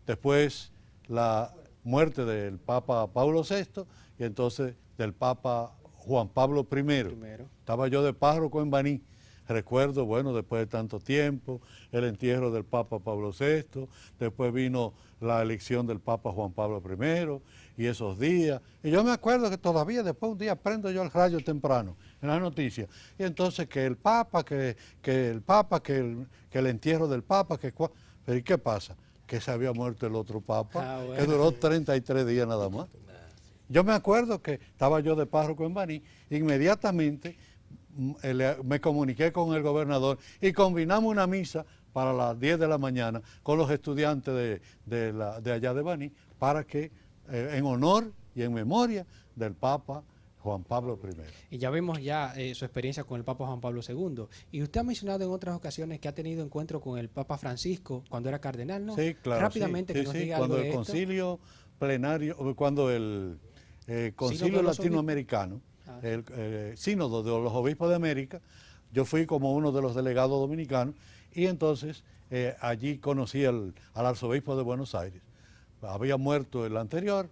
después la muerte del Papa Paulo VI y entonces del Papa Juan Pablo I. Estaba yo de párroco en Baní. Recuerdo, bueno, después de tanto tiempo, el entierro del Papa Pablo VI, después vino la elección del Papa Juan Pablo I y esos días. Y yo me acuerdo que todavía después un día prendo yo el rayo temprano en las noticias. Y entonces que el Papa, que el entierro del Papa, pero ¿y qué pasa? Que se había muerto el otro Papa, que duró 33 días nada más. Yo me acuerdo que estaba yo de párroco en Baní, inmediatamente me comuniqué con el gobernador y combinamos una misa para las 10 de la mañana con los estudiantes de allá de Baní para que, en honor y en memoria del Papa Juan Pablo I. Y ya vimos su experiencia con el Papa Juan Pablo II. Y usted ha mencionado en otras ocasiones que ha tenido encuentro con el Papa Francisco cuando era cardenal, ¿no? Sí, claro. Rápidamente que nos diga cuando algo de el esto. concilio plenario, cuando el concilio latinoamericano, el sínodo de los obispos de América, yo fui como uno de los delegados dominicanos y entonces allí conocí al arzobispo de Buenos Aires. Había muerto el anterior,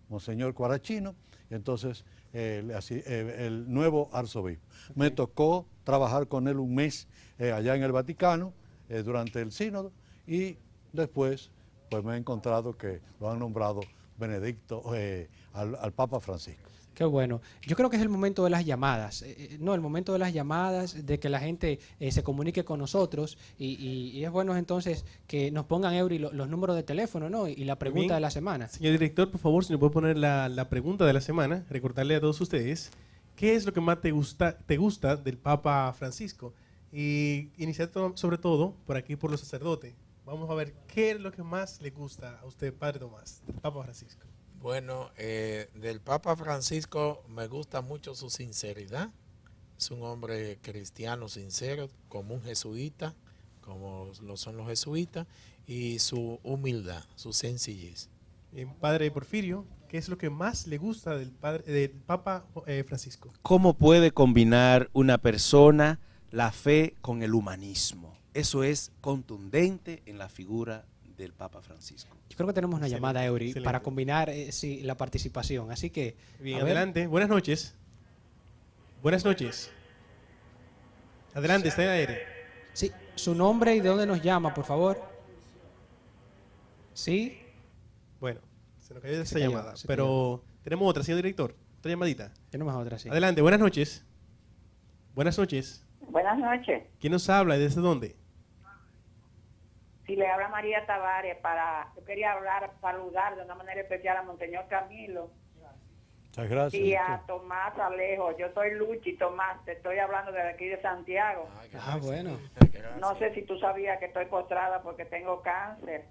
Monseñor Cuarachino, y entonces el nuevo arzobispo. Me tocó trabajar con él un mes allá en el Vaticano durante el sínodo y después pues me he encontrado que lo han nombrado Benedicto al Papa Francisco. Qué bueno. Yo creo que es el momento de las llamadas, no, el momento de las llamadas, de que la gente se comunique con nosotros y es bueno entonces que nos pongan, Eury, los números de teléfono, ¿no? Y la pregunta de la semana. Señor director, por favor, si nos puede poner la pregunta de la semana, recordarle a todos ustedes, ¿qué es lo que más te gusta del Papa Francisco? Y iniciar sobre todo por aquí por los sacerdotes. Vamos a ver qué es lo que más le gusta a usted, Padre Tomás, del Papa Francisco. Bueno, del Papa Francisco me gusta mucho su sinceridad. Es un hombre cristiano sincero, como un jesuita, como lo son los jesuitas, y su humildad, su sencillez. Padre Porfirio, ¿qué es lo que más le gusta del Papa Francisco? ¿Cómo puede combinar una persona la fe con el humanismo? Eso es contundente en la figura del Papa Francisco. Yo creo que tenemos una llamada, Eury, para combinar la participación. Así que... Bien, adelante. Buenas noches. Buenas noches. Adelante, está en el aire. Sí, su nombre y de dónde nos llama, por favor. ¿Sí? Bueno, se nos cayó esa llamada, pero tenemos otra, señor director. Otra llamadita. Tenemos otra, sí. Adelante, buenas noches. Buenas noches. Buenas noches. ¿Quién nos habla y desde dónde? Si le habla María Tavares, yo quería saludar de una manera especial a Monseñor Camilo. Muchas gracias. Y a Tomás Alejo. Yo soy Luchi Tomás, te estoy hablando desde aquí de Santiago. Bueno. No sé si tú sabías que estoy postrada porque tengo cáncer.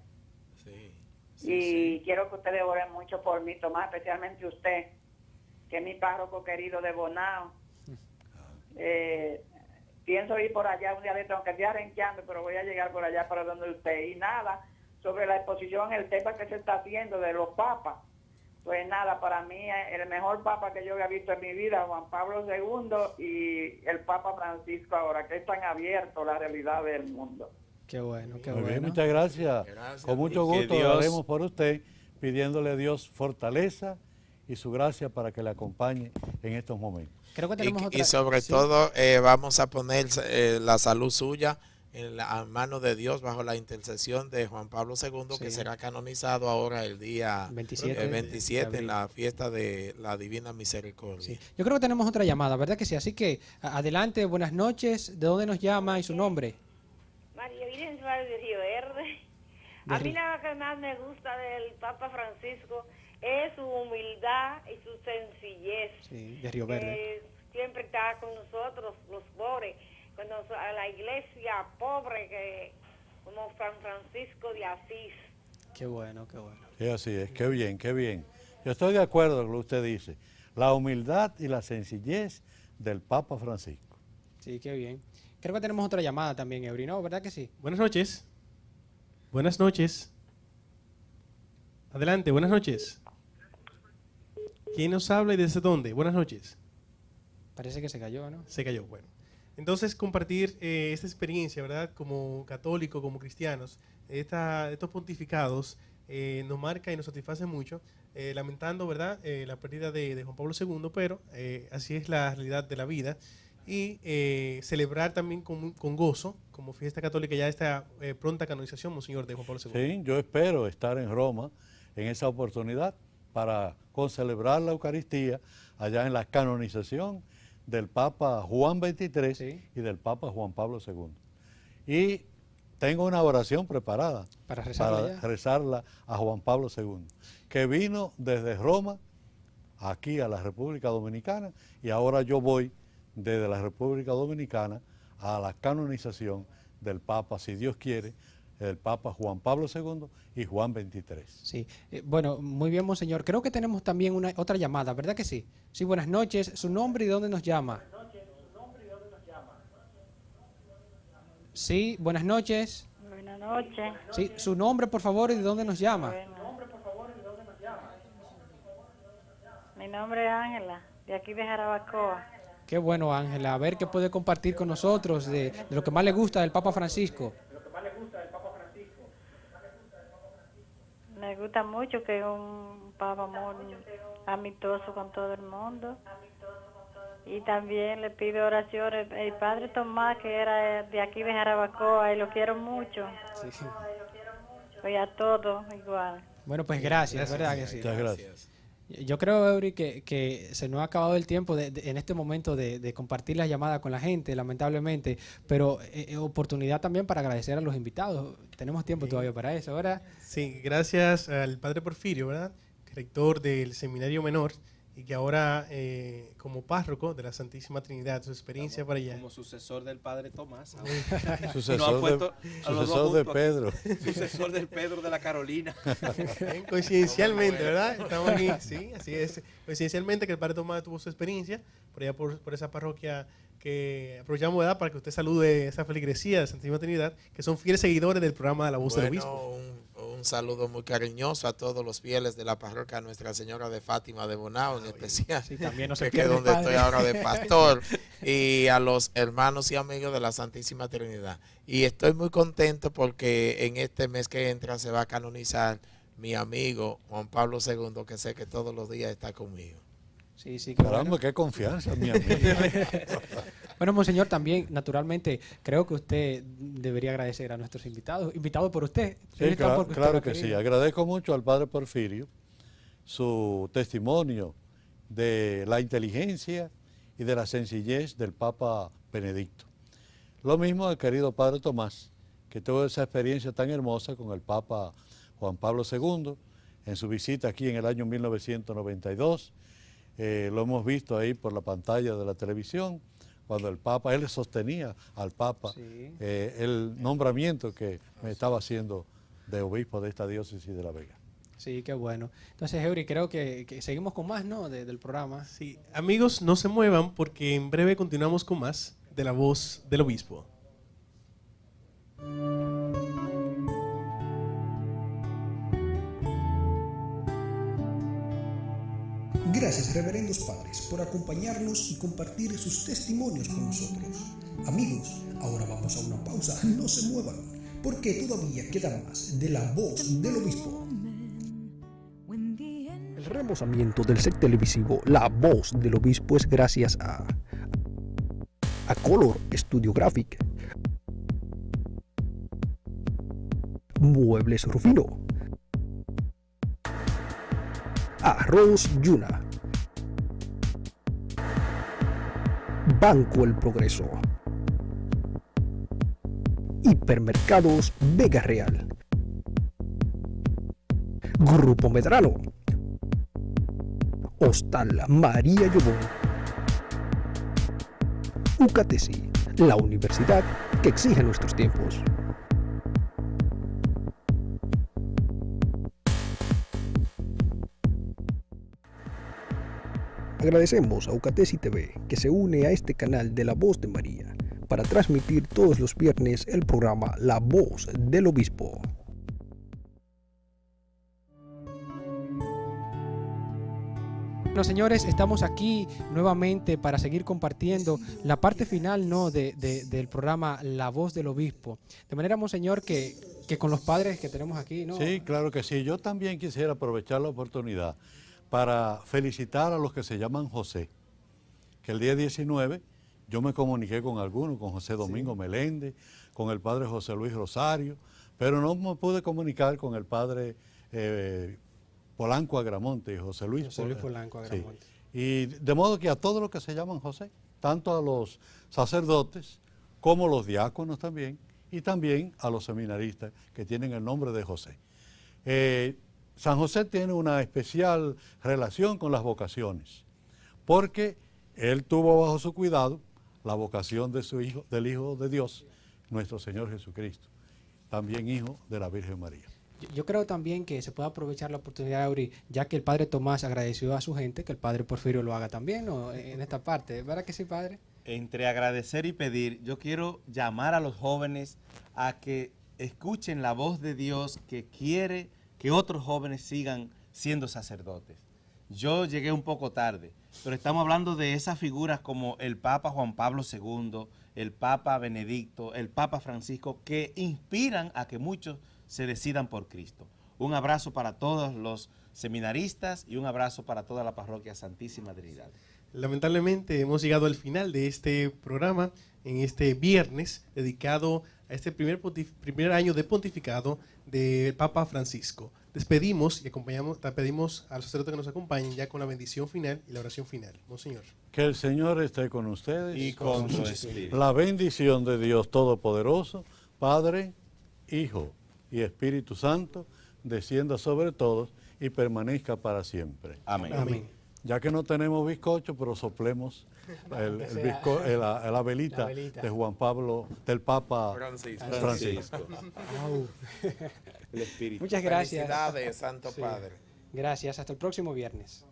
Sí. Quiero que ustedes oren mucho por mí, Tomás, especialmente usted, que es mi párroco querido de Bonao. Pienso ir por allá un día de esto, aunque esté arranqueando, pero voy a llegar por allá para donde usted. Y nada, sobre la exposición, el tema que se está haciendo de los papas. Pues nada, para mí el mejor papa que yo había visto en mi vida, Juan Pablo II, y el Papa Francisco ahora, que están abiertos a la realidad del mundo. Qué bueno, qué Muy bueno. bien, muchas gracias. Con mucho gusto oraremos por usted, pidiéndole a Dios fortaleza y su gracia para que le acompañe en estos momentos. Creo que tenemos otra. Y sobre todo vamos a poner la salud suya en la mano de Dios bajo la intercesión de Juan Pablo II, que será canonizado ahora el día 27 en la fiesta de la Divina Misericordia. Sí. Yo creo que tenemos otra llamada, ¿verdad que sí? Así que adelante, buenas noches. ¿De dónde nos llama y su nombre? Miriam Suárez de Río Verde. A mí lo que más me gusta del Papa Francisco es su humildad y su sencillez. Sí, de Río Verde. Siempre está con nosotros, los pobres, cuando a la iglesia pobre, que como San Francisco de Asís. Qué bueno, qué bueno. Sí, así es, qué bien, qué bien. Yo estoy de acuerdo con lo que usted dice. La humildad y la sencillez del Papa Francisco. Sí, qué bien. Creo que tenemos otra llamada también, Eury, ¿no? ¿Verdad que sí? Buenas noches. Buenas noches. Adelante, buenas noches. ¿Quién nos habla y desde dónde? Buenas noches. Parece que se cayó, ¿no? Se cayó, bueno. Entonces, compartir esta experiencia, ¿verdad? Como católico, como cristianos, estos pontificados nos marca y nos satisface mucho, lamentando, ¿verdad? La pérdida de Juan Pablo II, pero así es la realidad de la vida. Y celebrar también con gozo, como fiesta católica, ya esta pronta canonización, Monseñor, de Juan Pablo II. Sí, yo espero estar en Roma en esa oportunidad para concelebrar la Eucaristía allá en la canonización del Papa Juan XXIII y del Papa Juan Pablo II. Y tengo una oración preparada para rezarla a Juan Pablo II, que vino desde Roma aquí a la República Dominicana, y ahora yo voy desde la República Dominicana a la canonización del Papa, si Dios quiere, el Papa Juan Pablo II y Juan XXIII. Sí, bueno, muy bien, Monseñor. Creo que tenemos también otra llamada, ¿verdad que sí? Sí, buenas noches. ¿Su nombre y de dónde nos llama? Sí, buenas noches. Buenas noches. Sí, su nombre, por favor, y de dónde nos llama. Mi nombre es Ángela, de aquí de Jarabacoa. Qué bueno, Ángela. A ver qué puede compartir con nosotros de lo que más le gusta del Papa Francisco. Me gusta mucho que es un papa muy amistoso con todo el mundo. Y también le pido oraciones. El padre Tomás, que era de aquí de Jarabacoa, y lo quiero mucho. Sí. Y a todos igual. Bueno, pues gracias, ¿verdad que sí? Muchas gracias. Yo creo, Eury, que se nos ha acabado el tiempo en este momento de compartir las llamadas con la gente, lamentablemente, pero oportunidad también para agradecer a los invitados. Tenemos tiempo todavía para eso, ¿verdad? Sí, gracias al Padre Porfirio, ¿verdad? Rector del Seminario Menor, y que ahora como párroco de la Santísima Trinidad, su experiencia para allá. Como sucesor del Padre Tomás. Sucesor de Pedro. Sucesor del Pedro de la Carolina. Coincidencialmente, ¿verdad? Estamos aquí, sí, así es. Coincidencialmente que el Padre Tomás tuvo su experiencia por allá por esa parroquia, que aprovechamos, ¿verdad?, para que usted salude a esa feligresía de Santísima Trinidad, que son fieles seguidores del programa de la Voz del Obispo. Un saludo muy cariñoso a todos los fieles de la parroquia Nuestra Señora de Fátima de Bonao, en especial, sí, también no que es donde estoy ahora de pastor, y a los hermanos y amigos de la Santísima Trinidad. Y estoy muy contento porque en este mes que entra se va a canonizar mi amigo Juan Pablo II, que sé que todos los días está conmigo. Sí, sí. Caramba, bueno. Qué confianza, mi amigo. Bueno, Monseñor, también, naturalmente, creo que usted debería agradecer a nuestros invitados por usted. Sí, claro que sí. Agradezco mucho al Padre Porfirio su testimonio de la inteligencia y de la sencillez del Papa Benedicto. Lo mismo al querido Padre Tomás, que tuvo esa experiencia tan hermosa con el Papa Juan Pablo II en su visita aquí en el año 1992. Lo hemos visto ahí por la pantalla de la televisión, cuando el Papa, él sostenía al Papa, sí, el nombramiento que me estaba haciendo de obispo de esta diócesis de La Vega. Sí, qué bueno. Entonces, Eury, creo que seguimos con más, ¿no?, del programa. Sí, amigos, no se muevan porque en breve continuamos con más de La Voz del Obispo. Gracias, reverendos padres, por acompañarnos y compartir sus testimonios con nosotros. Amigos, ahora vamos a una pausa, no se muevan, porque todavía queda más de La Voz del Obispo. El remozamiento del set televisivo La Voz del Obispo es gracias a Color Studio Graphic, Muebles Rufino, Arroz Yuna, Banco El Progreso Hipermercados Vega Real, Grupo Medrano, Hostal María Llobón, UCATESI, la universidad que exige nuestros tiempos. Agradecemos a UCATESI TV que se une a este canal de La Voz de María para transmitir todos los viernes el programa La Voz del Obispo. Bueno, señores, estamos aquí nuevamente para seguir compartiendo la parte final, ¿no?, del programa La Voz del Obispo. De manera, monseñor, que con los padres que tenemos aquí, ¿no? Sí, claro que sí. Yo también quisiera aprovechar la oportunidad para felicitar a los que se llaman José, que el día 19 yo me comuniqué con algunos, con José Domingo Meléndez, con el padre José Luis Rosario, pero no me pude comunicar con el padre Polanco Agramonte y José Luis Polanco Agramonte. Sí. Y de modo que a todos los que se llaman José, tanto a los sacerdotes como los diáconos también, y también a los seminaristas que tienen el nombre de José. San José tiene una especial relación con las vocaciones, porque él tuvo bajo su cuidado la vocación de su hijo, del Hijo de Dios, nuestro Señor Jesucristo, también hijo de la Virgen María. Yo creo también que se puede aprovechar la oportunidad, Auri, ya que el padre Tomás agradeció a su gente, que el padre Porfirio lo haga también, ¿no?, en esta parte. ¿Verdad que sí, padre? Entre agradecer y pedir, yo quiero llamar a los jóvenes a que escuchen la voz de Dios que quiere que otros jóvenes sigan siendo sacerdotes. Yo llegué un poco tarde, pero estamos hablando de esas figuras como el Papa Juan Pablo II, el Papa Benedicto, el Papa Francisco, que inspiran a que muchos se decidan por Cristo. Un abrazo para todos los seminaristas y un abrazo para toda la parroquia Santísima Trinidad. Lamentablemente hemos llegado al final de este programa, en este viernes, dedicado a este primer año de pontificado del Papa Francisco. Despedimos y pedimos a los sacerdotes que nos acompañen ya con la bendición final y la oración final. Monseñor. Que el Señor esté con ustedes. Y con su espíritu. La bendición de Dios Todopoderoso, Padre, Hijo y Espíritu Santo, descienda sobre todos y permanezca para siempre. Amén. Amén. Ya que no tenemos bizcocho, pero soplemos la velita de Juan Pablo, del Papa Francisco. El Espíritu. Muchas gracias. Felicidades, Santo Padre. Gracias. Hasta el próximo viernes.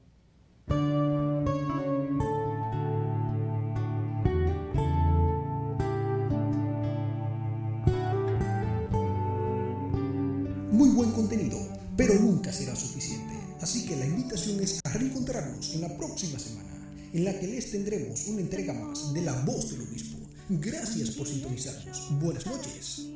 Muy buen contenido, pero nunca será suficiente. Así que la invitación es a reencontrarnos en la próxima semana, en la que les tendremos una entrega más de La Voz del Obispo. Gracias por sintonizarnos. Buenas noches.